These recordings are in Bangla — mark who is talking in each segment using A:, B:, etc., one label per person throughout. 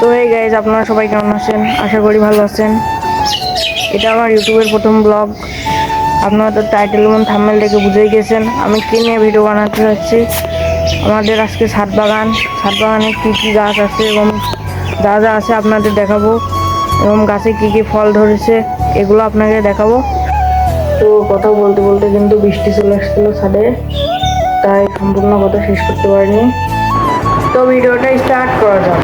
A: তো এই গাইজ, আপনারা সবাই কেমন আছেন? আশা করি ভালো আছেন। এটা আমার ইউটিউবের প্রথম ব্লগ। আপনারা তো টাইটেল এবং থাম্বনেল দেখে বুঝেই গেছেন আমি কী নিয়ে ভিডিও বানাতে যাচ্ছি। আমাদের আজকে ছাদ বাগানে কী কী গাছ আছে এবং যা যা আছে আপনাদের দেখাবো, এবং গাছে কী কী ফল ধরেছে এগুলো আপনাকে দেখাবো। তো কথা বলতে বলতে কিন্তু বৃষ্টি চলে আসছিলো ছাদে, তাই সম্পূর্ণ কথা শেষ করতে পারিনি। তো ভিডিওটা স্টার্ট করা যাক।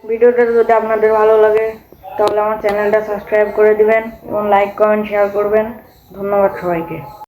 A: ভিডিওটা যদি আপনাদের ভালো লাগে তাহলে আমার চ্যানেলটা সাবস্ক্রাইব করে দিবেন এবং লাইক কমেন্ট শেয়ার করবেন। ধন্যবাদ সবাইকে।